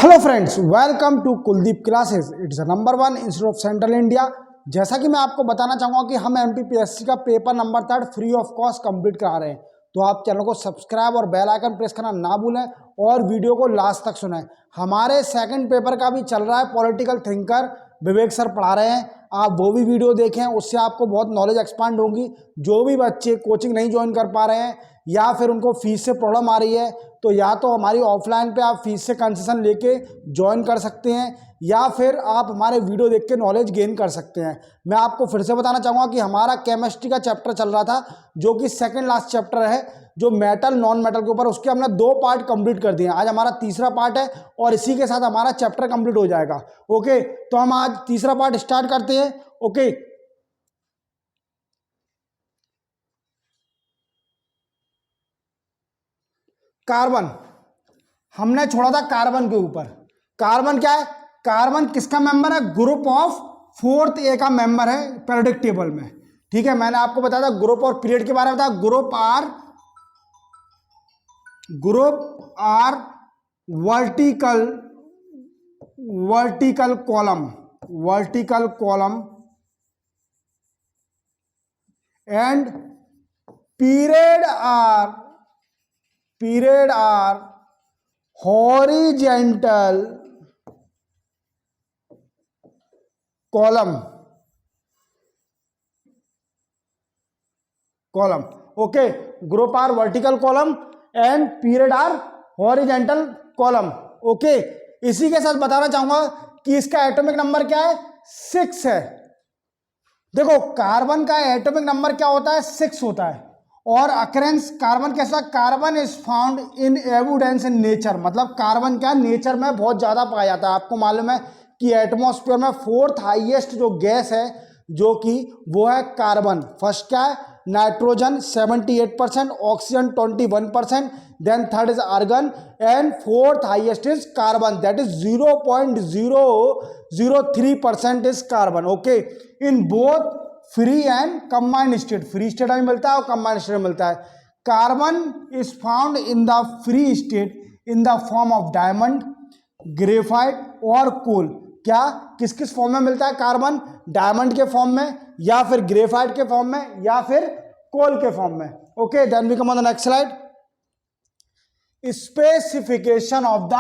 Hello friends, welcome to Kuldeep classes. It's number 1 institute of central India. जैसा कि मैं आपको बताना चाहूँगा कि हम एमपीपीएससी का paper number 3 free of cost complete करा रहे हैं। तो आप चैनल को सब्सक्राइब और बेल आइकन प्रेस करना ना भूलें और वीडियो को लास्ट तक सुनें। हमारे सेकंड पेपर का भी चल रहा है, पॉलिटिकल थिंकर विवेक सर पढ़ा रहे हैं। आप वो भी वीडियो देखें, उससे आपको बहुत नॉलेज एक्सपांड होगी। जो भी बच्चे कोचिंग नहीं ज्वाइन कर पा रहे हैं या फिर उनको फीस से प्रॉब्लम आ रही है, तो या तो हमारी ऑफलाइन पे आप फीस से कंसेशन लेके ज्वाइन कर सकते हैं या फिर आप हमारे वीडियो देख के नॉलेज गेन कर सकते हैं। मैं आपको फिर से बताना चाहूँगा कि हमारा केमिस्ट्री का चैप्टर चल रहा था, जो कि सेकंड लास्ट चैप्टर है, जो मेटल नॉन मेटल के ऊपर, उसके हमने 2 पार्ट कंप्लीट कर दिए हैं। आज हमारा तीसरा पार्ट है और इसी के साथ हमारा चैप्टर कंप्लीट हो जाएगा। ओके, तो हम आज तीसरा पार्ट स्टार्ट करते हैं। ओके, कार्बन हमने छोड़ा था कार्बन के ऊपर। कार्बन क्या है? कार्बन किसका मेंबर है? ग्रुप ऑफ 4th ए का मेंबर है पीरियोडिक टेबल में। ठीक है, मैंने आपको बताया था ग्रुप और पीरियड के बारे में बताया। Group are vertical column and period are horizontal column. Okay, group are vertical column and period are horizontal column. Okay, इसी के साथ बताना चाहूंगा कि इसका एटॉमिक नंबर क्या है? 6 है। देखो, कार्बन का एटॉमिक नंबर क्या होता है? 6 होता है। और अकरेंस कार्बन कैसा? Carbon is found in evidence in nature. मतलब कार्बन क्या नेचर में बहुत ज्यादा पाया जाता है। आपको मालूम है कि एटमॉस्फेयर में 4th हाईएस्ट जो गैस है, जो कि वो है कार्बन। फर्स्ट क्या है? Nitrogen 78%, oxygen 21%, then third is argon and 4th highest is carbon, that is 0.003% is carbon. Okay, in both free and combined state. Free state में मिलता है और कंबाइंड स्टेट में मिलता है। Carbon is found in the free state in the form of diamond, graphite और coal. क्या किस किस फॉर्म में मिलता है कार्बन? डायमंड के फॉर्म में, या फिर ग्रेफाइट के फॉर्म में, या फिर कोल के फॉर्म में। Okay, then we come on the next slide. Specification of the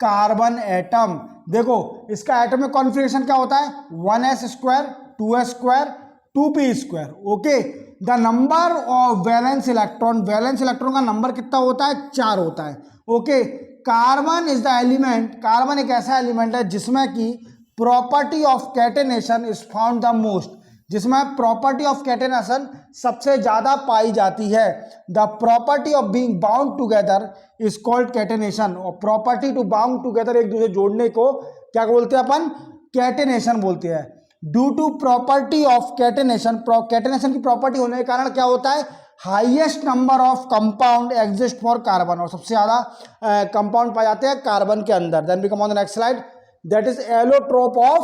carbon atom. देखो, इसका एटॉमिक कॉन्फ़िगरेशन क्या होता है? 1s², 2s², 2p²। Okay, the number of valence electron, valence electron का नंबर कितना होता है? 4 होता है। Okay, carbon is the element, carbon एक ऐसा एलिमेंट है जिसमें कि property of catenation is found the most, जिसमें प्रॉपर्टी ऑफ कैटेनेशन सबसे ज्यादा पाई जाती है। The property of being bound together is called catenation. और प्रॉपर्टी टू बाउंड टुगेदर, एक दूसरे जोड़ने को क्या बोलते हैं अपन? कैटेनेशन बोलते हैं। Due to property of catenation, catenation की प्रॉपर्टी होने के कारण क्या होता है? Highest number of compound exist for carbon, और सबसे ज्यादा कंपाउंड पाए जाते हैं कार्बन के अंदर। Then we come on the next slide, that is allotrope of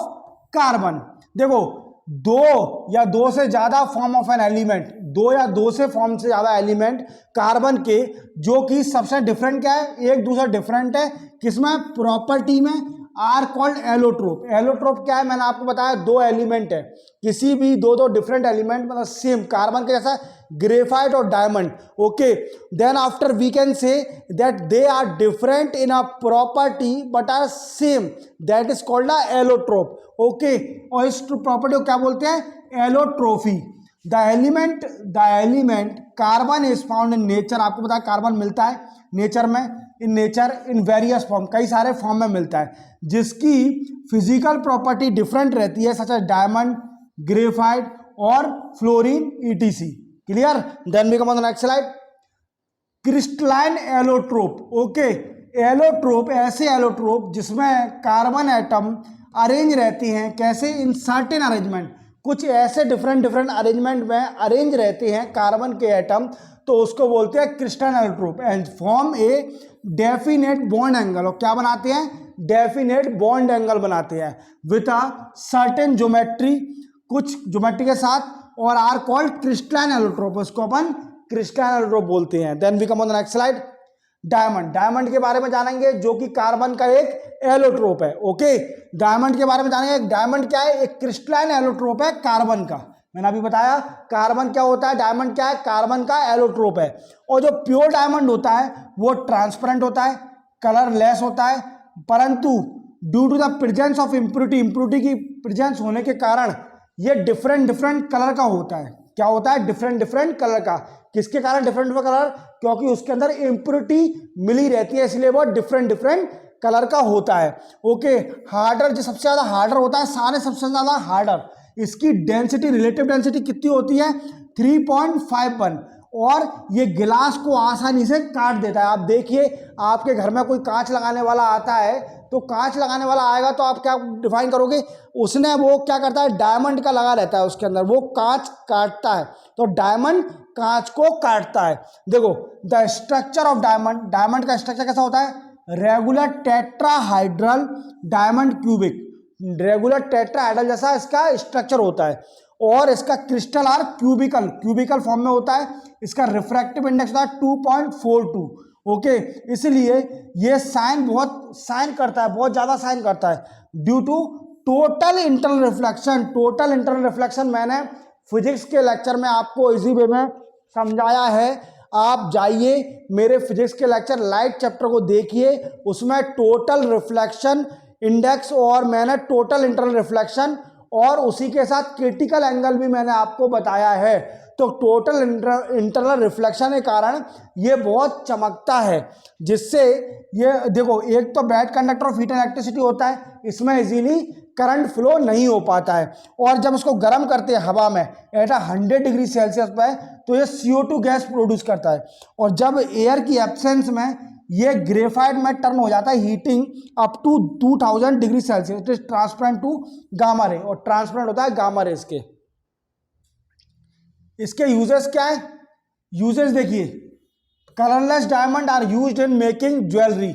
carbon. देखो, 2 या 2 से ज्यादा फॉर्म ऑफ एन एलिमेंट, 2 या 2 से फॉर्म से ज्यादा एलिमेंट कार्बन के, जो कि सबसे डिफरेंट क्या है? एक दूसरा डिफरेंट है किसमें? प्रॉपर्टी में, आर कॉल्ड एलोट्रोप। एलोट्रोप क्या है? मैंने आपको बताया 2 एलिमेंट है, किसी भी 2 डिफरेंट एलिमेंट मतलब सेम कार्बन के जैसा, ग्रेफाइट और diamond. Okay, then after we can say that they are different in a property but are same, that is called a allotrope. Okay, और इस प्रॉपर्टी को क्या बोलते हैं? Allotropy. The element carbon is found in nature. आपको पता है carbon मिलता है नेचर में, in nature in various form, कई सारे फॉर्म में मिलता है, जिसकी फिजिकल प्रॉपर्टी डिफरेंट रहती है, सच एज डायमंड, ग्रेफाइट और fullerene ETC. Clear? Then we come on the next slide. Crystalline allotrope. Okay, allotrope ऐसे एलोट्रोप जिसमें कार्बन एटम अरेंज रहती हैं। कैसे? इन सर्टेन अरेंजमेंट, कुछ ऐसे डिफरेंट अरेंजमेंट में अरेंज रहते हैं कार्बन के एटम, तो उसको बोलते हैं crystalline allotrope and form a definite bond angle. और क्या बनाते हैं? डेफिनेट बॉन्ड एंगल बनाते हैं विथ अ सर्टेन ज्योमेट्री, कुछ ज्योमेट्री के साथ, और आर कॉल्ड क्रिस्टलाइन एलोट्रोप। उसको अपन क्रिस्टलाइन एलोट्रोप बोलते हैं। Then we come on the next slide. Diamond, diamond के बारे में जानेंगे जो कि कार्बन का एक एलोट्रोप है। ओके, डायमंड के बारे में जानेंगे। डायमंड क्या है? एक क्रिस्टलाइन एलोट्रोप है कार्बन का। मैंने अभी बताया कार्बन क्या होता है, डायमंड क्या है? कार्बन का एलोट्रोप है। और जो प्योर डायमंड होता है वो ट्रांसपेरेंट होता है, कलरलेस होता है, परंतु due to the presence of impurity, impurity की प्रेजेंस होने के कारण ये डिफरेंट डिफरेंट कलर का होता है। क्या होता है? डिफरेंट डिफरेंट कलर का। किसके कारण डिफरेंट कलर? क्योंकि उसके अंदर इम्प्योरिटी मिली रहती है, इसलिए वो डिफरेंट डिफरेंट कलर का होता है। ओके, हार्डर जो सबसे ज्यादा हार्डर होता है, सारे सबसे ज्यादा हार्डर, इसकी डेंसिटी, रिलेटिव डेंसिटी कितनी होती है? 3.51। और ये गिलास को आसानी से काट देता है। आप देखिए, आपके घर में कोई कांच लगाने वाला आता है, तो कांच लगाने वाला आएगा तो आप क्या डिफाइन करोगे? उसने वो क्या करता है? डायमंड का लगा रहता है उसके अंदर, वो कांच काटता है, तो डायमंड कांच को काटता है। देखो, the structure of diamond, diamond का स्ट्रक्चर कैसा होता है? Regular tetrahedral diamond cubic, regular tetrahedral जैसा इसका स्ट्रक्चर होता है। और इसका crystal are cubical, cubical form में होता है। इसका रिफ्रैक्टिव इंडेक्स होता है 2.42। ओके, इसलिए ये साइन बहुत साइन करता है, बहुत ज्यादा साइन करता है due to total internal reflection. Total internal reflection मैंने फिजिक्स के लेक्चर में आपको इसी वे में समझाया है। आप जाइए मेरे फिजिक्स के लेक्चर लाइट चैप्टर को देखिए, उसमें टोटल रिफ्लेक्शन इंडेक्स और मैंने टोटल इंटरनल रिफ्लेक्शन और उसी के साथ क्रिटिकल एंगल भी मैंने आपको बताया है। तो टोटल इंटरनल रिफ्लेक्शन के कारण ये बहुत चमकता है, जिससे ये देखो, एक तो bad conductor of heat and electricity होता है, इसमें इजीली करंट फ्लो नहीं हो पाता है। और जब इसको गर्म करते हैं हवा में एट 100 डिग्री सेल्सियस पर, तो ये CO2 गैस प्रोड्यूस करता है। और जब एयर की एब्सेंस में ये ग्रेफाइट में टर्न हो जाता है heating up to 2000 degree Celsius, it is transparent to gamma ray, और ट्रांसपेरेंट होता है गामा रेस के। इसके यूजेस क्या है? यूजेस देखिए, colourless diamond are used in making jewellery.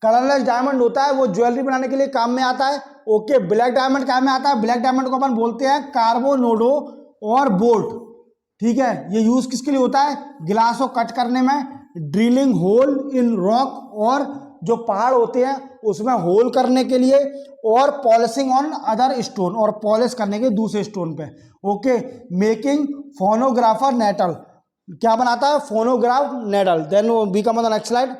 Colourless diamond होता है वो ज्वेलरी बनाने के लिए काम में आता है। ओके, ब्लैक डायमंड काम में आता है। ब्लैक डायमंड को अपन बोलते हैं कार्बोनोडो और बोल्ट। ठीक है, ये यूज किसके लिए होता है? गिलास को कट करने में, ड्रिलिंग होल इन रॉक, और जो पहाड़ होते हैं उसमें होल करने के लिए, और पॉलिशिंग ऑन अदर स्टोन, और पॉलिश करने के दूसरे स्टोन पे। ओके, मेकिंग फोनोग्राफर नेटल, क्या बनाता है? Phonograph needle. Then we come on the next slide.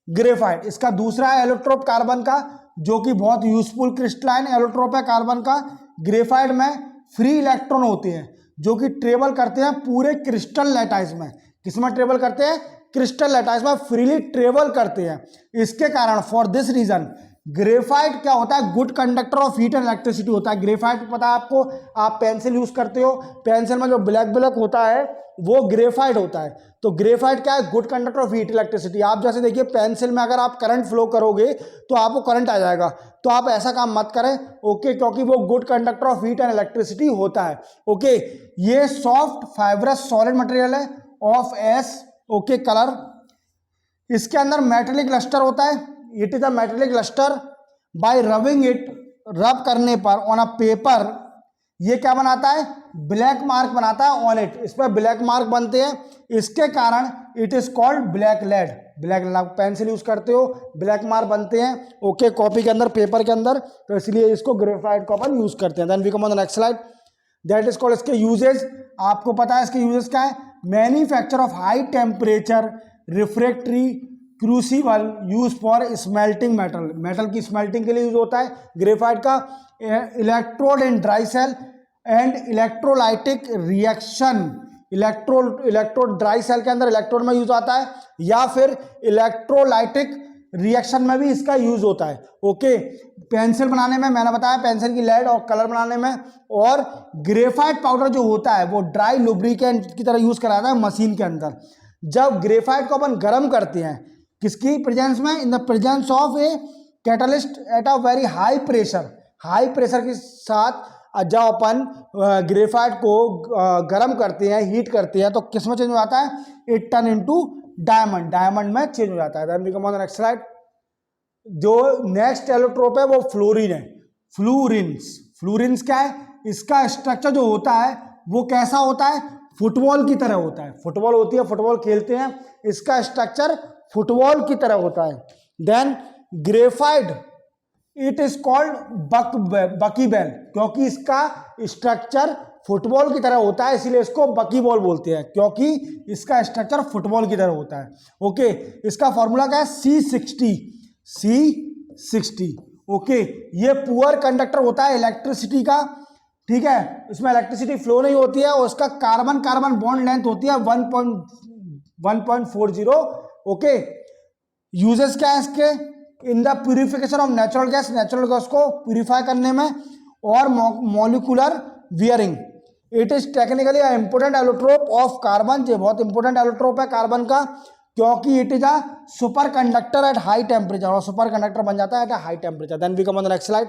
Graphite, इसका दूसरा है एलोट्रोप कार्बन का, जो कि बहुत यूजफुल क्रिस्टलाइन एलोट्रोप है कार्बन का। ग्रेफाइट में फ्री इलेक्ट्रॉन होते हैं जो कि ट्रेवल करते हैं पूरे क्रिस्टल लैटाइस में। किसमें ट्रेवल करते हैं? क्रिस्टल लैटाइस में फ्रीली ट्रेवल करते हैं। इसके कारण फॉर दिस रीजन ग्रेफाइट क्या होता है? Good conductor of heat and electricity होता है। ग्रेफाइट पता है आपको, आप पेंसिल यूज करते हो, पेंसिल में जो ब्लैक ब्लैक होता है वो ग्रेफाइट होता है। तो ग्रेफाइट क्या है? Good conductor of heat electricity. आप जैसे देखिए पेंसिल में अगर आप करंट फ्लो करोगे तो आपको करंट आ जाएगा, तो आप ऐसा काम मत करें। ओके, क्योंकि वो good conductor of heat and electricity होता है। ओके, ये सॉफ्ट फाइब्रस सॉलिड मटेरियल है ऑफ एस। ओके, कलर, इसके अंदर मेटेलिक लस्टर होता है। It is a metallic lustre. By rubbing it, rub करने पर ऑन अ पेपर, ये क्या बनाता है? ब्लैक मार्क बनाता है ऑन इट, इस पर ब्लैक मार्क बनते हैं। इसके कारण it is called black lead. Black, pencil use करते हो, ब्लैक मार्क बनते हैं। ओके, कॉपी के अंदर, पेपर के अंदर, तो इसलिए इसको ग्रेफाइट को अपन यूज करते हैं। Then we come on the next slide. That is called, इसके यूजेस आपको पता है, इसके यूजेस क्या है? Manufacture of high temperature refractory crucible use for smelting metal, metal की स्मेल्टिंग के लिए यूज होता है ग्रेफाइट का। Electrode in dry cell and electrolytic reaction, electrode dry cell के अंदर इलेक्ट्रोड में यूज आता है, या फिर इलेक्ट्रोलाइटिक रिएक्शन में भी इसका यूज होता है। ओके, पेंसिल बनाने में मैंने बताया, पेंसिल की लेड, और कलर बनाने में। और ग्रेफाइट पाउडर जो होता है वो ड्राई लुब्रिकेंट की तरह यूज करा जाता है मशीन के अंदर। जब ग्रेफाइट को अपन गर्म करते हैं, किसकी प्रेजेंस में? In the presence of a catalyst at a very high pressure, high pressure के साथ जब अपन ग्रेफाइट को गर्म करते हैं, हीट करते हैं, तो किस में चेंज हो जाता है? It turn into diamond, diamond में चेंज हो जाता है। Then we come on the next slide. जो नेक्स्ट एलोट्रोप है वो फ्लोरीन है। फ्लोरिन्स, फ्लोरिन्स क्या है? इसका स्ट्रक्चर जो होता है वो कैसा होता है? फुटबॉल की तरह होता है। फुटबॉल होती है, फुटबॉल खेलते हैं, इसका स्ट्रक्चर फुटबॉल की तरह होता है। देन graphite, it is called bucky ball, क्योंकि इसका स्ट्रक्चर फुटबॉल की तरह होता है, इसीलिए इसको बकी बॉल बोलते हैं, क्योंकि इसका स्ट्रक्चर फुटबॉल की तरह होता है। ओके, इसका फॉर्मूला क्या है? C60। ओके, ये पुअर कंडक्टर होता है इलेक्ट्रिसिटी का, ठीक है, इसमें इलेक्ट्रिसिटी फ्लो नहीं होती है, और इसका कार्बन कार्बन बॉन्ड लेंथ होती है 1.40। ओके, यूजेस क्या है इसके? In the purification of natural gas, natural gas को प्यूरिफाई करने में, और molecular bearing. It is technically important allotrope of carbon, ये बहुत इंपोर्टेंट एलोट्रोप है कार्बन का, क्योंकि it is a super conductor at high temperature, और सुपर कंडक्टर बन जाता है at high temperature. Then we come on the next slide.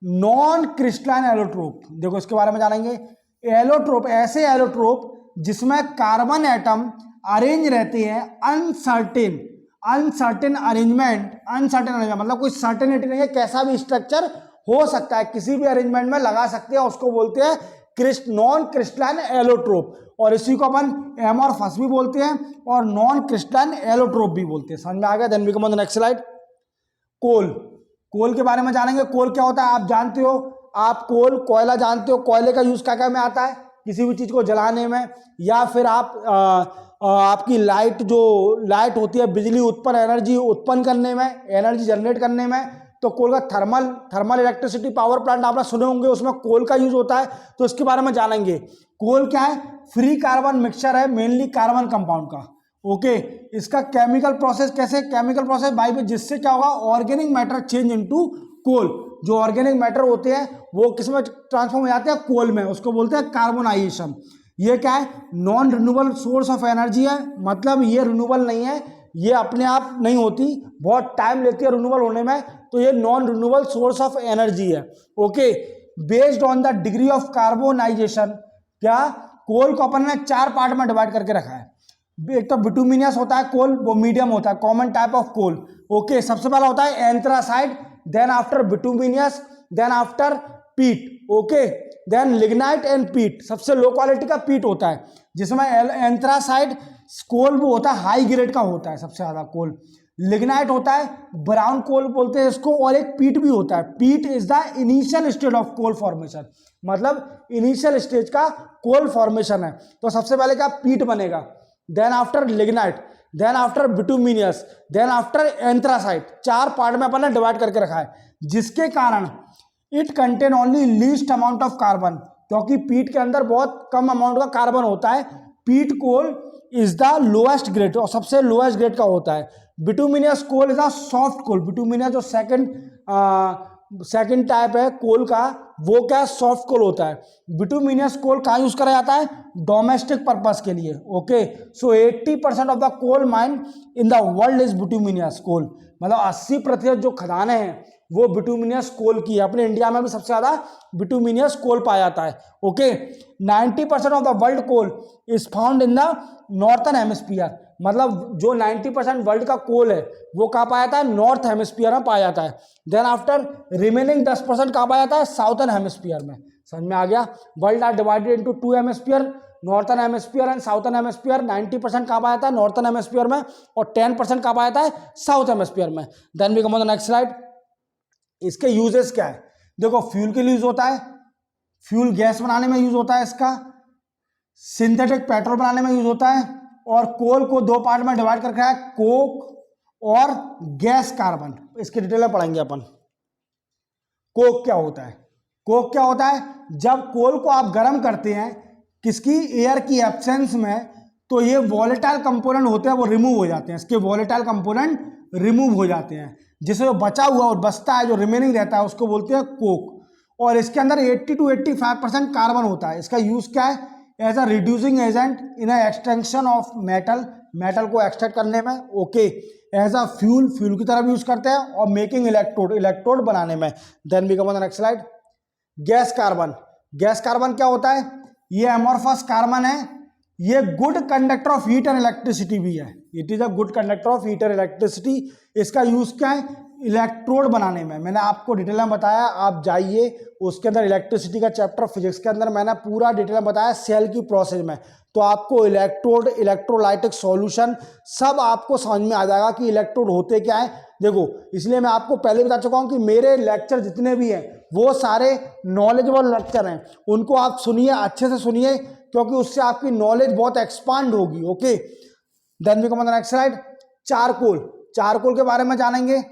Non crystalline allotrope, देखो इसके बारे में जानेंगे। एलोट्रोप, ऐसे एलोट्रोप जिसमें कार्बन एटम अरेंज रहते हैं अनसर्टेन अरेंजमेंट मतलब कोई सर्टेनिटी नहीं है, कैसा भी स्ट्रक्चर हो सकता है, किसी भी अरेंजमेंट में लगा सकते हैं, उसको बोलते हैं नॉन क्रिस्टलाइन एलोट्रोप, और इसी को अपन एमॉर्फस भी बोलते हैं और नॉन क्रिस्टलाइन एलोट्रोप भी बोलते हैं। समझ में आ गया? Then we come on the next slide. Coal के बारे में जानेंगे। कोल क्या होता है आप जानते हो, आप कोयला जानते हो, कोयले का यूज क्या क्या में आता है? किसी भी चीज को जलाने में, या फिर आपकी लाइट होती है, बिजली एनर्जी उत्पन्न करने में, एनर्जी जनरेट करने में, तो कोल का थर्मल इलेक्ट्रिसिटी पावर प्लांट आपने सुने होंगे, उसमें कोल का यूज होता है, तो इसके बारे में जानेंगे। कोल क्या है? फ्री कार्बन मिक्सचर है, मेनली कार्बन कंपाउंड का। ओके, इसका केमिकल प्रोसेस कैसे? केमिकल प्रोसेस बाई में, जिससे क्या होगा? Organic matter change into coal. जो ऑर्गेनिक मैटर होते हैं वो किस में ट्रांसफॉर्म हो जाते हैं? कोल में, उसको बोलते हैं कार्बोनाइजेशन। ये क्या है? Non renewable source of energy है, मतलब ये रिन्यूएबल नहीं है, ये अपने आप नहीं होती, बहुत टाइम लेती है रिन्यूएबल होने में, तो ये non renewable source of energy है। Okay, based on the degree of carbonisation, क्या कोल को अपन ने 4 पार्ट में डिवाइड करके रखा है। एक तो बिटुमिनियस होता है कोल, वो मीडियम होता है, common type of coal. Okay, सबसे पहला होता है anthracite, then after bituminous, then after peat. Okay, then lignite and peat, सबसे लो क्वालिटी का पीट होता है, जिसमें एंथ्रासाइड कोल वो होता है हाई ग्रेड का होता है, सबसे ज्यादा कोल। लिग्नाइट होता है ब्राउन कोल बोलते हैं इसको, और एक पीट भी होता है। Peat is the initial stage of coal formation, मतलब इनिशियल स्टेज का कोल फॉर्मेशन है। तो सबसे पहले क्या? पीट बनेगा, then after lignite, then after bituminous, then after anthracite. 4 part में अपन ने डिवाइड करके रखा है, जिसके कारण it contain only least amount of carbon, क्योंकि पीट के अंदर बहुत कम अमाउंट का कार्बन होता है। Peat coal is the lowest grade, और सबसे लोएस्ट ग्रेड का होता है। बिटुमिनियस कोल इज अ सॉफ्ट कोल, बिटुमिनियस जो सेकंड टाइप है कोल का, वो क्या? सॉफ्ट कोल होता है। बिटुमिनियस कोल कहाँ यूज करा जाता है? डोमेस्टिक पर्पस के लिए। Okay, so 80% of the coal mine in the world is bituminous coal, मतलब 80% जो खदानें हैं वो बिटुमिनियस कोल की है। अपने इंडिया में भी सबसे ज्यादा बिटुमिनियस कोल पाया जाता है। Okay, 90% of the world coal is found in the northern hemisphere, मतलब जो 90% वर्ल्ड का कोल है वो कहाँ पाया जाता है? नॉर्थ हेमिस्फीयर में पाया जाता है। देन आफ्टर रिमेनिंग 10% कहाँ पाया जाता है? साउथर्न हेमिस्फीयर में। समझ में आ गया? World are divided into 2 hemisphere, northern hemisphere and southern hemisphere. 90% कहाँ पाया जाता है? नॉर्थन हेमिस्फीयर में, और 10% कहाँ पाया जाता है? साउथ हेमिस्फीयर में। Then we come on the next slide. इसके यूजेस क्या है? देखो, फ्यूल के लिए यूज होता है, फ्यूल गैस बनाने में यूज होता है इसका, सिंथेटिक पेट्रोल बनाने में यूज होता है, और कोल को 2 पार्ट में डिवाइड करके है, कोक और गैस कार्बन। इसकी डिटेल में पढ़ेंगे अपन। कोक क्या होता है? कोक क्या होता है? जब कोल को आप गर्म करते हैं किसकी? एयर की एब्सेंस में, तो ये वॉलेटाइल कंपोनेंट होते हैं वो रिमूव हो जाते हैं, इसके वॉलेटाइल कंपोनेंट रिमूव हो जाते हैं, जिससे बचा हुआ और बचता है जो रिमेनिंग रहता है उसको बोलते हैं कोक। और इसके अंदर 80 to 85% कार्बन होता है। इसका यूज क्या है? As a reducing agent in extraction of metal को एक्सट्रैक्ट करने में। ओके, एज अ फ्यूल की तरह भी यूज करते हैं, और मेकिंग इलेक्ट्रोड बनाने में। Then we come on the next slide. Gas carbon क्या होता है? ये एमॉर्फस कार्बन है, ये good conductor of heat and electricity भी है। It is a good conductor of heat and electricity. इसका यूज क्या है? इलेक्ट्रोड बनाने में मैंने आपको डिटेल में बताया, आप जाइए उसके अंदर इलेक्ट्रिसिटी का चैप्टर फिजिक्स के अंदर मैंने पूरा डिटेल में बताया सेल की प्रोसेस में, तो आपको इलेक्ट्रोड, इलेक्ट्रोलाइटिक सॉल्यूशन सब आपको समझ में आ जाएगा कि इलेक्ट्रोड होते क्या है। देखो इसलिए मैं आपको पहले बता चुका हूं कि मेरे लेक्चर जितने भी हैं वो सारे नॉलेजेबल लेक्चर हैं, उनको आप सुनिए, अच्छे से सुनिए, क्योंकि उससे आपकी नॉलेज बहुत एक्सपांड होगी। Okay, then we come on the next slide. Charcoal, charcoal के बारे में जानेंगे।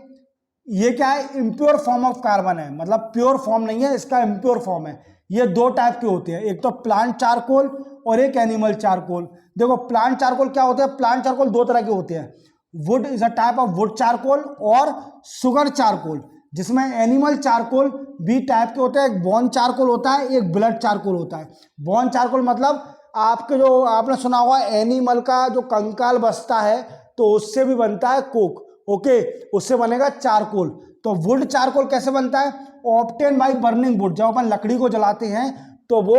ये क्या है? इम्प्योर फॉर्म ऑफ कार्बन है, मतलब प्योर फॉर्म नहीं है, इसका इम्प्योर फॉर्म है। ये दो टाइप के होते हैं, एक तो प्लांट चारकोल और एक एनिमल चारकोल। देखो प्लांट चारकोल क्या होते हैं? प्लांट चारकोल दो तरह के होते हैं, would is a type of would charcoal और शुगर चारकोल, जिसमें एनिमल चारकोल भी टाइप के होते हैं। एक बॉन चारकोल होता है, एक ब्लड चारकोल होता है। बॉन चारकोल मतलब आपके जो आपने सुना होगा एनिमल का जो कंकाल बचता है तो उससे भी बनता है कोक। ओके, उससे बनेगा चारकोल। तो वुड चारकोल कैसे बनता है? ऑब्टेन बाय बर्निंग वुड, जब अपन लकड़ी को जलाते हैं तो वो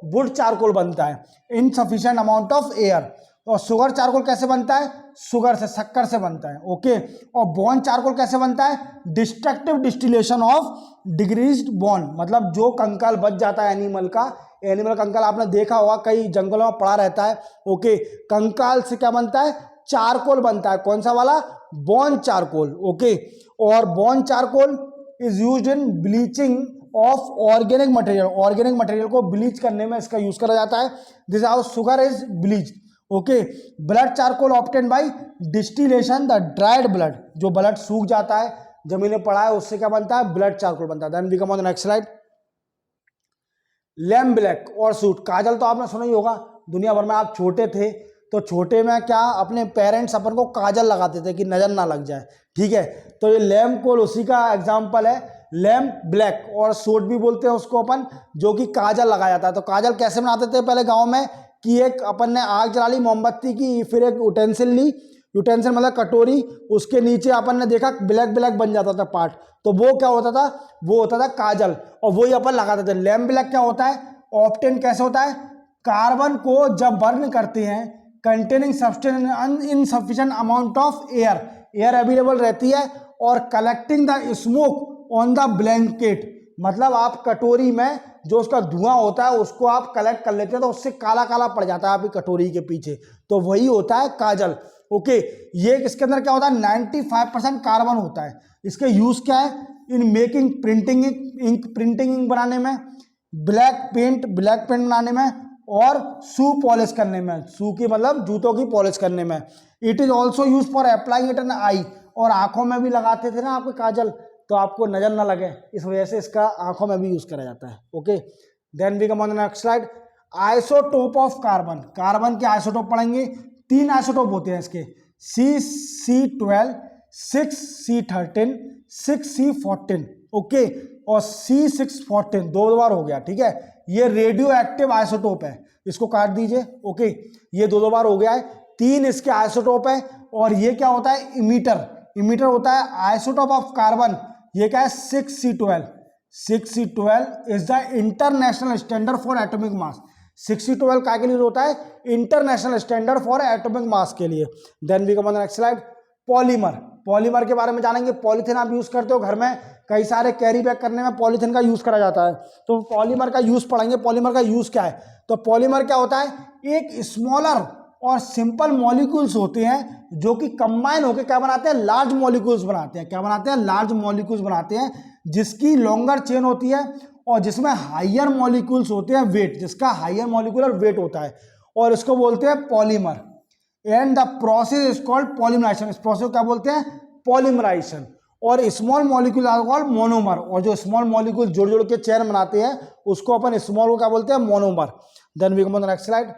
वुड चारकोल बनता है, इनसफिशिएंट अमाउंट ऑफ एयर। और शुगर चारकोल कैसे बनता है? शुगर से, शक्कर से बनता है। ओके, और बॉन चारकोल कैसे बनता है? डिस्ट्रक्टिव डिस्टिलेशन ऑफ डिग्रीज्ड बॉन, मतलब जो कंकाल बच जाता है एनिमल का, एनिमल कंकाल आपने देखा होगा कई जंगलों में पड़ा रहता है। ओके, कंकाल से क्या बनता है? चारकोल बनता है। कौन सा वाला? बॉन चारकोल। ओके, और bone charcoal is used in bleaching of organic material, organic material को ब्लीच करने में इसका यूज करा जाता है। This how sugar is bleach. Okay, blood charcoal obtain by distillation the dried blood, जो ब्लड सूख जाता है जमीन में पड़ा है उससे क्या बनता है? ब्लड चारकोल बनता है। Then we come on the next slide. Lamp black और सूट, काजल तो आपने सुना ही होगा, दुनिया भर में आप छोटे थे तो छोटे में क्या अपने पेरेंट्स अपन को काजल लगाते थे कि नजर ना लग जाए, ठीक है। तो ये लैम्प कोल उसी का एग्जांपल है। लैम्प ब्लैक और सूट भी बोलते हैं उसको अपन, जो कि काजल लगाया जाता है। तो काजल कैसे बनाते थे पहले गांव में कि एक अपन ने आग जला ली मोमबत्ती की, फिर एक यूटेंसिल ली, यूटेंसिल मतलब कटोरी, उसके नीचे अपन ने देखा ब्लैक ब्लैक बन जाता था पार्ट, तो वो क्या होता था? वो होता था काजल, और वही अपन लगाते थे। लैम्प ब्लैक क्या होता है? ऑब्टेन कैसे होता है? कार्बन को जब बर्न करते हैं, containing substance insufficient amount of air, air available रहती है, और collecting the smoke on the blanket, मतलब आप कटोरी में जो उसका धुआं होता है उसको आप कलेक्ट कर लेते हैं तो उससे काला काला पड़ जाता है आपकी कटोरी के पीछे, तो वही होता है काजल। ओके, ये इसके अंदर क्या होता है? 95% कार्बन होता है। इसके यूज क्या है? In making printing ink, printing ink बनाने में, ब्लैक पेंट बनाने में, और शू पॉलिश करने में, शू की मतलब जूतों की पॉलिश करने में। It is also use for applying it in eye, और आंखों में भी लगाते थे ना आपको काजल, तो आपको नजर ना लगे, इस वजह से इसका आंखों में भी यूज करा जाता है। Okay, then we come on the next slide. Isotope of carbon, carbon के आइसोटोप पढ़ेंगे। 3 आइसोटोप होते हैं इसके, C12, 6C13, 6C14। ओके, और C614 दो बार हो गया, ठीक है। ये रेडियो एक्टिव आइसोटोप है, इसको काट दीजिए। ओके, ये दो बार हो गया है। 3 इसके आइसोटोप है, और ये क्या होता है? इमीटर, इमीटर होता है आइसोटोप ऑफ कार्बन। ये क्या है? 6C12, 6C12 is the international standard for atomic mass. 6C12 का के लिए होता है? International standard for atomic mass के लिए। Then we come on the next slide. Polymer, polymer के बारे में जानेंगे। पॉलीथीन आप यूज करते हो घर में, कई सारे कैरी बैग करने में पॉलीथीन का यूज करा जाता है, तो पॉलीमर का यूज पढ़ेंगे। पॉलीमर का यूज क्या है? तो पॉलीमर क्या होता है? एक स्मॉलर और सिंपल मॉलिक्यूल्स होते हैं जो कि कंबाइन होकर क्या बनाते हैं? लार्ज मॉलिक्यूल्स बनाते हैं। क्या बनाते हैं? लार्ज मॉलिक्यूल्स बनाते हैं, जिसकी लॉन्गर चेन होती है और जिसमें हाइयर मॉलिक्यूल्स होते हैं वेट, जिसका हाइयर मॉलिक्यूलर वेट होता है, और इसको बोलते हैं polymer. And the process is called polymerisation, इस प्रोसेस को क्या बोलते हैं? पॉलीमराइजेशन। और small molecule are called monomer, और जो स्मॉल मॉलिक्यूल जोड़ जोड़ के चेन बनाते हैं उसको अपन स्मॉल को क्या बोलते हैं? Monomer. Then we come on the next slide.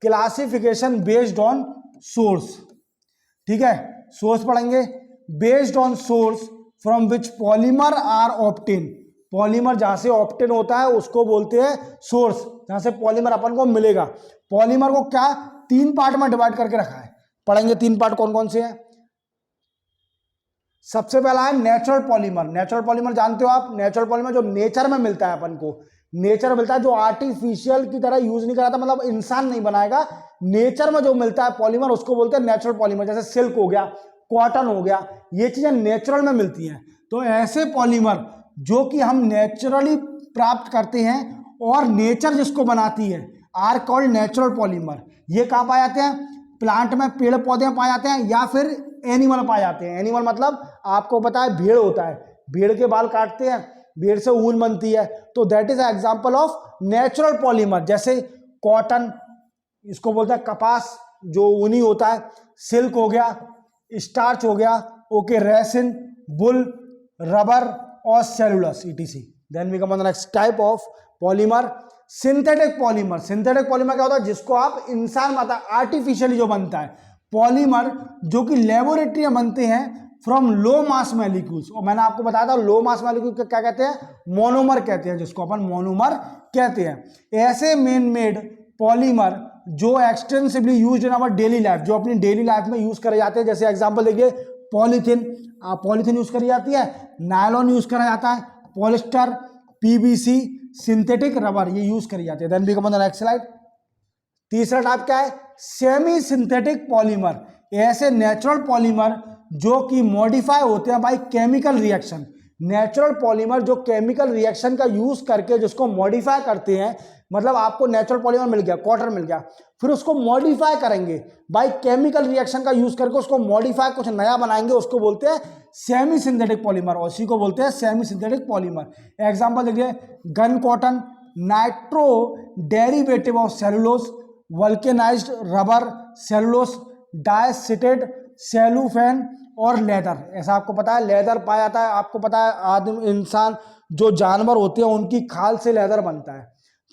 Classification based on source, ठीक है, सोर्स पढ़ेंगे। Based on source from which polymer are obtain, polymer जहां से ऑब्टेन होता है उसको बोलते हैं सोर्स, जहां से पॉलीमर अपन को मिलेगा। पॉलीमर को क्या 3 पार्ट में डिवाइड करके रखा है, पढ़ेंगे। 3 पार्ट कौन कौन से हैं? सबसे पहला है नेचुरल पॉलीमर। नेचुरल पॉलीमर जानते हो आप? नेचुरल पॉलीमर जो नेचर में मिलता है अपन को, नेचर मिलता है, जो आर्टिफिशियल की तरह यूज नहीं कराता, मतलब इंसान नहीं बनाएगा, नेचर में जो मिलता है पॉलीमर उसको बोलते हैं नेचुरल पॉलीमर। जैसे सिल्क हो गया, कॉटन हो गया, ये चीजें नेचुरल में मिलती हैं। तो ऐसे पॉलीमर जो कि हम नेचुरली प्राप्त करते हैं और नेचर जिसको बनाती है आर कॉल्ड नेचुरल पॉलीमर। ये कहाँ पाए जाते हैं? प्लांट में, पेड़ पौधे में पाए जाते हैं या फिर एनिमल पाए जाते हैं। एनिमल मतलब आपको पता है भेड़ होता है, भेड़ के बाल काटते हैं, भेड़ से ऊन बनती है, तो that is example of natural polymer. जैसे कॉटन, इसको बोलते हैं कपास जो ऊनी होता है, सिल्क हो गया, स्टार्च हो गया, ओके, रेसिन, बुल, रबर और cellulose ETC. Then we come on the next type of polymer, synthetic polymer. Synthetic polymer क्या होता है? जिसको आप इंसान माता आर्टिफिशियली जो बनता है पॉलीमर, जो कि लेबोरेटरी में बनते हैं फ्रॉम लो मास मॉलिक्यूल्स। और मैंने आपको बताया था लो मास मॉलिक्यूल क्या कहते हैं? मोनोमर कहते हैं, जिसको अपन मोनोमर कहते हैं। ऐसे मेन मेड पॉलीमर जो extensively used in our daily life, जो अपनी डेली लाइफ में यूज करे जाते हैं। जैसे एग्जांपल देखिए, पॉलीथीन, पॉलीथीन यूज करी जाती है, नायलॉन यूज करा जाता है, पॉलिस्टर, पीवीसी, सिंथेटिक रबर, ये यूज करी जाती है। Then we come on the next slide. तीसरा टाइप क्या है? Semi synthetic polymer. ऐसे नेचुरल पॉलीमर जो कि मॉडिफाई होते हैं by chemical reaction. Natural polymer जो केमिकल रिएक्शन का यूज करके जिसको मॉडिफाई करते हैं, मतलब आपको नेचुरल पॉलीमर मिल गया, कॉटन मिल गया, फिर उसको मॉडिफाई करेंगे बाय केमिकल रिएक्शन का यूज करके, उसको मॉडिफाई कुछ नया बनाएंगे, उसको बोलते हैं सेमी सिंथेटिक पॉलीमर, और उसी को बोलते हैं सेमी सिंथेटिक पॉलीमर। एग्जांपल देखिए, gun cotton, nitro derivative of cellulose, vulcanised rubber, cellulose, diacetate cellophane और लेदर। ऐसा आपको पता है लेदर पाया जाता है, आपको पता है आदमी, इंसान, जो जानवर होते हैं उनकी खाल से लेदर बनता है,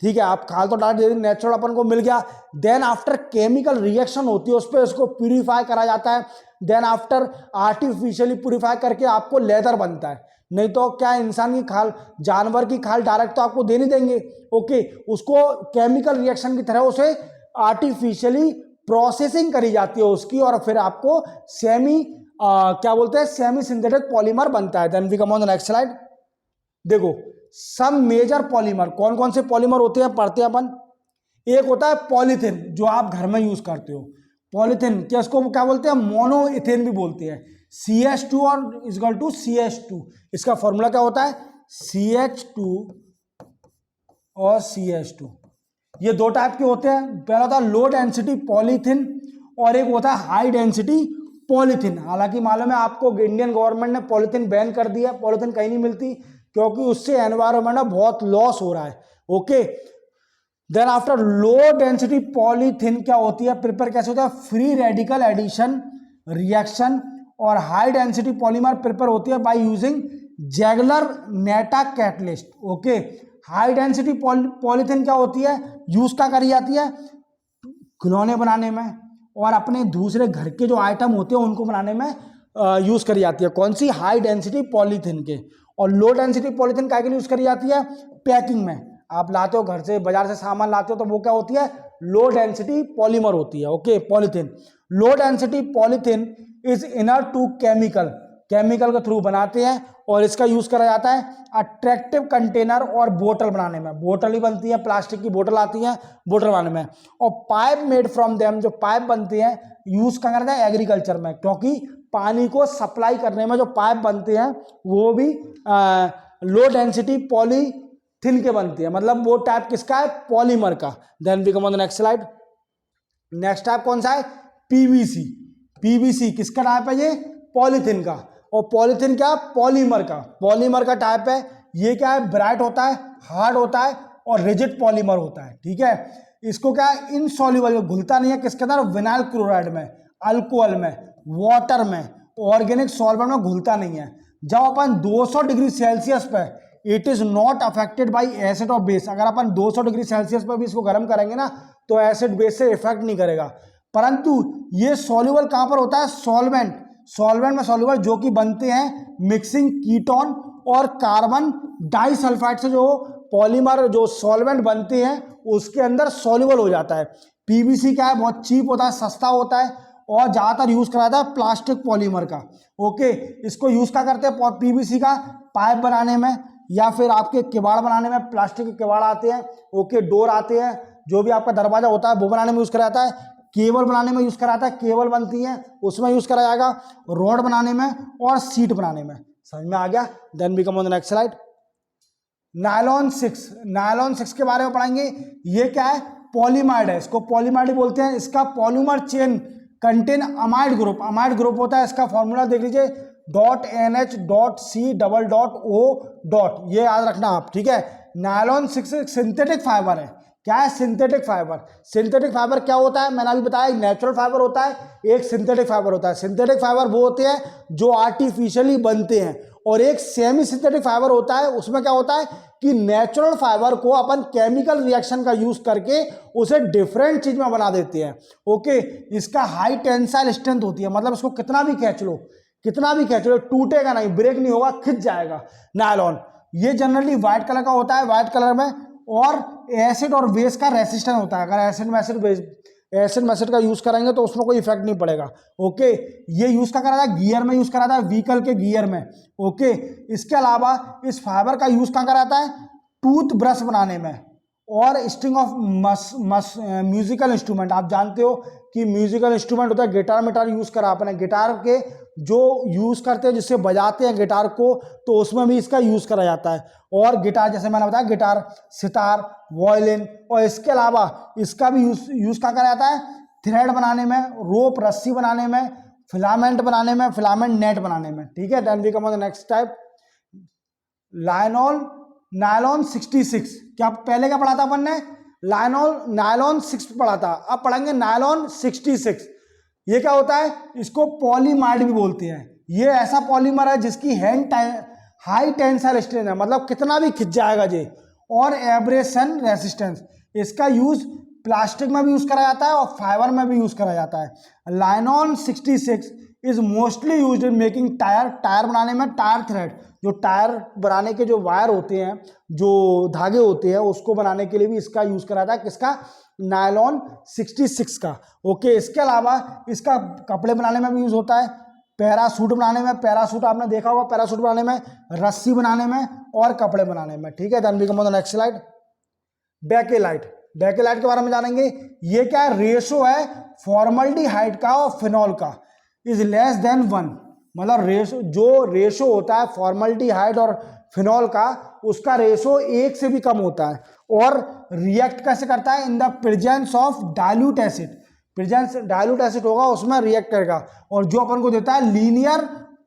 ठीक है। आप खाल तो डाल दे, नेचुरल अपन को मिल गया। देन आफ्टर केमिकल रिएक्शन होती है उस पर, उसको प्यूरिफाई करा जाता है। देन आफ्टर आर्टिफिशियली प्यूरिफाई करके आपको लेदर बनता है। नहीं तो क्या इंसान की खाल, जानवर की खाल डायरेक्ट तो आपको दे नहीं देंगे, ओके, उसको केमिकल रिएक्शन की तरह उसे आर्टिफिशियली प्रोसेसिंग करी जाती है उसकी, और फिर आपको सेमी क्या बोलते हैं, सेमी सिंथेटिक पॉलीमर बनता है। Then we come on the next slide. देखो, सब मेजर पॉलीमर, कौन कौन से पॉलीमर होते हैं पढ़ते हैं अपन। एक होता है पॉलीथिन, जो आप घर में यूज करते हो। पॉलीथिन क्या, इसको क्या बोलते हैं? मोनोइथेन भी बोलते हैं। CH2 और इक्वल टू CH2, इसका फॉर्मूला क्या होता है? CH2 और CH2। ये दो टाइप के होते हैं। पहला होता है लो डेंसिटी पॉलीथिन और एक होता है हाई डेंसिटी पॉलीथिन। हालांकि मालूम है आपको, इंडियन गवर्नमेंट ने पॉलीथिन बैन कर दिया, पॉलीथिन कहीं नहीं मिलती, क्योंकि उससे एनवायरनमेंट में बहुत लॉस हो रहा है, okay. Then after low density polythene क्या होती है, प्रिपेयर कैसे होता है? Free radical addition reaction. और हाई डेंसिटी पॉलीमर प्रिपेयर होती है by using Ziegler Natta catalyst, okay. High density polythene क्या होती है, यूज क्या करी जाती है? खिलौने बनाने में और अपने दूसरे घर के जो आइटम होते हैं उनको बनाने में यूज करी जाती है। कौन सी? हाई डेंसिटी पॉलीथिन के। और लो डेंसिटी पॉलीथिन काय के लिए यूज करी जाती है? पैकिंग में। आप लाते हो घर से, बाजार से सामान लाते हो, तो वो क्या होती है? लो डेंसिटी पॉलीमर होती है, okay, polythene. Low density polythene is inner to chemical, chemical के थ्रू बनाते हैं, और इसका यूज करा जाता है अट्रैक्टिव कंटेनर और बोतल बनाने में। बोतल ही बनती है, प्लास्टिक की बोतल आती है, बोतल बनाने में। और पाइप मेड फ्रॉम देम, जो पाइप बनती हैं, यूज कहाँ करते हैं? एग्रीकल्चर में, क्योंकि पानी को सप्लाई करने में जो पाइप बनते हैं वो भी लो डेंसिटी पॉलीथिन के बनते हैं। मतलब वो टाइप किसका है? पॉलीमर का। Then we come on the next slide. Next type कौन सा है? पीवीसी। पीवीसी किसका टाइप है? ये पॉलीथिन का। और पॉलीथिन क्या? पॉलीमर का। पॉलीमर का टाइप है। ये क्या है? ब्राइट होता है, हार्ड होता है और रिजिड पॉलीमर होता है, ठीक है। इसको क्या है? इनसॉल्युबल, घुलता नहीं है। किसके अंदर? विनाइल क्लोराइड में, अल्कोहल में, वाटर में, ऑर्गेनिक सॉल्वेंट में घुलता नहीं है। जब अपन 200 डिग्री सेल्सियस पे, it is not affected by acid और बेस। अगर अपन 200 डिग्री सेल्सियस पर भी इसको गर्म करेंगे ना, तो एसिड बेस से इफेक्ट नहीं करेगा। परंतु ये सॉल्युबल कहां पर होता है? सॉल्वेंट। सॉल्वेंट में सॉल्युबल जो कि बनते हैं मिक्सिंग कीटोन और कार्बन डाइसल्फाइड से। जो पॉलीमर, जो सॉल्वेंट बनते हैं, उसके अंदर सॉल्युबल हो जाता है। पीवीसी क्या है? बहुत चीप होता है, सस्ता होता है, और ज्यादातर यूज करा जाता है प्लास्टिक पॉलीमर का, ओके। इसको यूज क्या करते हैं? पीवीसी का पाइप बनाने में, या फिर आपके किवाड़ बनाने में। प्लास्टिक के किवाड़ आते हैं, ओके, डोर आते हैं, जो भी आपका दरवाजा होता है वो बनाने में यूज करा जाता है। केबल बनाने में यूज करा जाता है, केबल बनती है उसमें यूज करा जाएगा, रॉड बनाने में और सीट बनाने में। समझ में आ गया? Then we come on the next slide. Nylon 6, nylon 6 के बारे में पढ़ाएंगे। ये क्या है? पॉलीमाइड है, इसको पॉलीमाइड बोलते हैं। इसका polymer chain contain amide group, amide group होता है। इसका फॉर्मूला देख लीजिए, .NH.C++O. ये याद रखना आप, ठीक है। नायलॉन 6 सिंथेटिक फाइबर है। क्या है? Synthetic fibre. सिंथेटिक फाइबर क्या होता है? मैंने अभी बताया, एक नेचुरल फाइबर होता है, एक सिंथेटिक फाइबर होता है। सिंथेटिक फाइबर वो होते हैं जो आर्टिफिशियली बनते हैं, और एक सेमी सिंथेटिक फाइबर होता है, उसमें क्या होता है कि नेचुरल फाइबर को अपन केमिकल रिएक्शन का यूज करके उसे डिफरेंट चीज में बना देते हैं। ओके, इसका हाई टेंसाइल स्ट्रेंथ होती है, मतलब इसको कितना भी खींच लो, कितना भी खींच लो, टूटेगा नहीं, ब्रेक नहीं होगा, खिंच जाएगा नायलॉन। ये जनरली व्हाइट कलर का होता है, व्हाइट कलर में, और एसिड और बेस का रेसिस्टेंस होता है। अगर एसिड मैसिड का यूज करेंगे तो उसमें कोई इफेक्ट नहीं पड़ेगा। ओके, ये यूज का करा था गियर में, यूज करा था व्हीकल के गियर में। ओके, इसके अलावा इस फाइबर का यूज कहाँ कराता है? टूथ ब्रश बनाने में, और स्ट्रिंग ऑफ म्यूजिकल इंस्ट्रूमेंट। आप जानते हो कि म्यूजिकल इंस्ट्रूमेंट होता है, गिटार मिटार यूज करा अपने, गिटार के जो यूज करते हैं, जिससे बजाते हैं गिटार को, तो उसमें भी इसका यूज करा जाता है। और गिटार, जैसे मैंने बताया, गिटार, सितार, वायलिन, और इसके अलावा इसका भी यूज कहाँ करा जाता है? थ्रेड बनाने में, रोप रस्सी बनाने में, फिलामेंट बनाने में, फिलामेंट नेट बनाने में। ठीक है, then we come on the next type, nylon 66। क्या पहले क्या पढ़ा था अपन ने? नायलॉन 6 पढ़ा था, अब पढ़ेंगे नायलॉन 66। ये क्या होता है? इसको पॉलीमाइड भी बोलते हैं। ये ऐसा पॉलीमर है जिसकी हाई टेंसाइल स्ट्रेंथ है, मतलब कितना भी खिंच जाएगा ये, और एब्रेशन रेसिस्टेंस। इसका यूज प्लास्टिक में भी यूज करा जाता है और फाइबर में भी यूज करा जाता है। Nylon 66 is mostly used in making tyre बनाने में, टायर थ्रेड, जो टायर बनाने के जो वायर होते हैं, जो धागे होते हैं, उसको बनाने के लिए भी इसका यूज करा जाता है। किसका? नायलॉन 66 का। ओके, इसके अलावा इसका कपड़े बनाने में भी यूज होता है, पैरासूट बनाने में, पैरासूट आपने देखा होगा, पैरासूट बनाने में, रस्सी बनाने में, और कपड़े बनाने में। ठीक है, then we come on the next slide, bakelite. Bakelite के बारे में जानेंगे। ये क्या है? रेशो है फॉर्मल्डिहाइड का और फिनॉल का, इज लेस देन 1। मतलब रेशो होता है फॉर्मल्डिहाइड और फिनॉल का, उसका रेशो 1 से भी कम होता है। और रिएक्ट कैसे करता है? In the presence of dilute acid. Presence dilute acid होगा उसमें रिएक्ट करेगा, और जो अपन को देता है लीनियर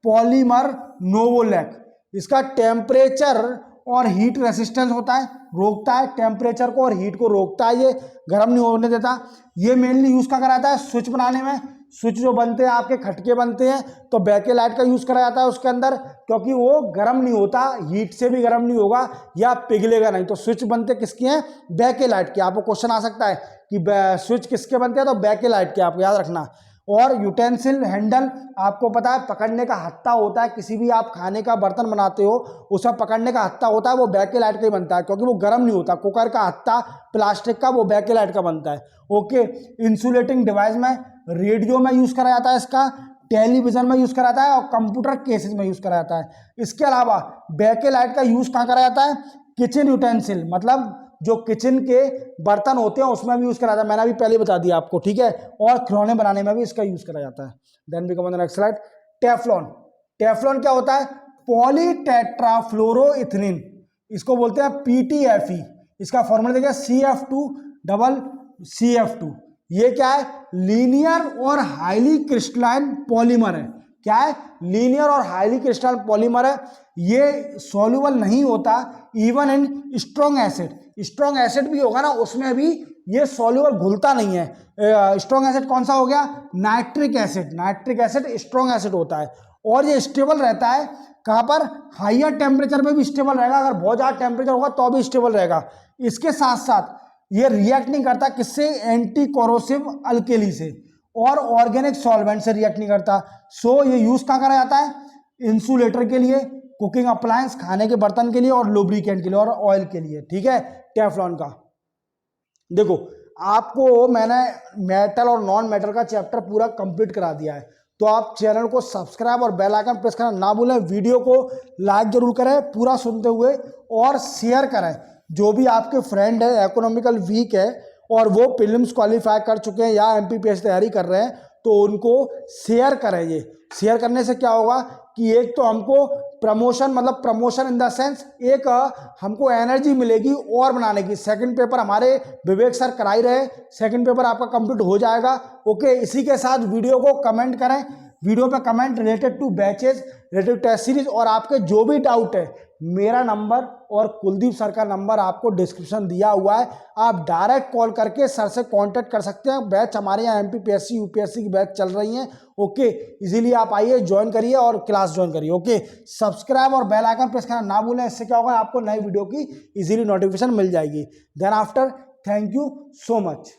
पॉलीमर नोवोलैक। इसका टेम्परेचर और हीट रेसिस्टेंस होता है, रोकता है टेम्परेचर को और हीट को रोकता है, ये गर्म नहीं होने देता। ये मेनली यूज का कराता है स्विच बनाने में। स्विच जो बनते हैं आपके, खटके बनते हैं, तो बेकेलाइट का यूज करा जाता है उसके अंदर, क्योंकि वो गर्म नहीं होता, हीट से भी गर्म नहीं होगा या पिघलेगा नहीं। तो स्विच बनते किसके हैं? बेकेलाइट के। आपको क्वेश्चन आ सकता है कि स्विच किसके बनते हैं, तो बेकेलाइट के, आपको याद रखना। और यूटेंसिल हैंडल, आपको पता है पकड़ने का हत्था होता है, किसी भी आप खाने का बर्तन बनाते हो उसमें पकड़ने का हत्था होता है, वो बेकेलाइट का ही बनता है, क्योंकि वो गर्म नहीं होता। कुकर का हत्था प्लास्टिक का, वो बेकेलाइट का बनता है। ओके, इंसुलेटिंग डिवाइस में, रेडियो में यूज करा जाता है इसका, टेलीविजन में यूज करा जाता है, और कंप्यूटर केसेस में यूज करा जाता है। इसके अलावा बेकेलाइट का यूज कहाँ करा जाता है? किचन यूटेंसिल, मतलब जो किचन के बर्तन होते हैं उसमें भी यूज करा जाता है, मैंने अभी पहले बता दिया आपको। ठीक है, और खिलौने बनाने में भी इसका यूज करा जाता है। Then we come on the next slide, Teflon. Teflon क्या होता है? पॉलीटेट्राफ्लोरोइथेनिन, इसको बोलते हैं PTFE। इसका फॉर्मूला देखिए, CF2CF2। ये क्या है? लीनियर और हाईली क्रिस्टलाइन पॉलीमर है। क्या है? लीनियर और हाईली क्रिस्टलाइन पॉलीमर है। ये सॉल्युबल नहीं होता even in strong acid. Strong acid भी होगा ना, उसमें भी ये सॉल्युबल घुलता नहीं है। स्ट्रॉन्ग एसिड कौन सा हो गया? Nitric acid. Nitric acid strong acid होता है, और ये स्टेबल रहता है कहाँ पर? हाइयर टेम्परेचर में भी स्टेबल रहेगा, अगर बहुत ज़्यादा टेम्परेचर होगा तो भी स्टेबल रहेगा। इसके साथ साथ ये रिएक्ट नहीं करता किससे? एंटी कोरोसिव अल्केली से, और ऑर्गेनिक सॉल्वेंट से रिएक्ट नहीं करता। सो ये यूज कहाँ करा जाता है? इंसुलेटर के लिए, कुकिंग अप्लायंस, खाने के बर्तन के लिए, और लुब्रिकेंट के लिए, और ऑयल के लिए। ठीक है, टेफ्लॉन का। देखो, आपको मैंने मेटल और नॉन मेटल का चैप्टर पूरा कंप्लीट करा दिया है, तो आप चैनल को सब्सक्राइब और बेल आइकन प्रेस करना ना भूलें। वीडियो को लाइक जरूर करें पूरा सुनते हुए, और शेयर करें। जो भी आपके फ्रेंड है इकोनॉमिकल वीक है और वो प्रीलिम्स क्वालिफाई कर चुके हैं या एमपीपीएससी तैयारी कर रहे हैं, तो उनको शेयर करें। ये शेयर करने से क्या होगा कि एक तो हमको प्रमोशन, मतलब प्रमोशन इन द सेंस एक हमको एनर्जी मिलेगी और बनाने की। सेकंड पेपर हमारे विवेक सर कराई रहे, सेकंड पेपर आपका कंप्लीट हो जाएगा। ओके, इसी के साथ वीडियो को कमेंट करें, वीडियो पे comment related to batches, related test series, और आपके जो भी डाउट है, मेरा नंबर और कुलदीप सर का नंबर आपको डिस्क्रिप्शन दिया हुआ है, आप डायरेक्ट कॉल करके सर से कांटेक्ट कर सकते हैं। बैच हमारे यहाँ एमपीपीएससी यूपीएससी की बैच चल रही हैं। ओके, इजीली आप आइए, ज्वाइन करिए और क्लास ज्वाइन करिए। ओके, सब्सक्राइब और बेल आइकन प्रेस करना ना भूलें, इससे क्या होगा आपको नई वीडियो की इजीली नोटिफिकेशन मिल जाएगी। Then after, thank you so much.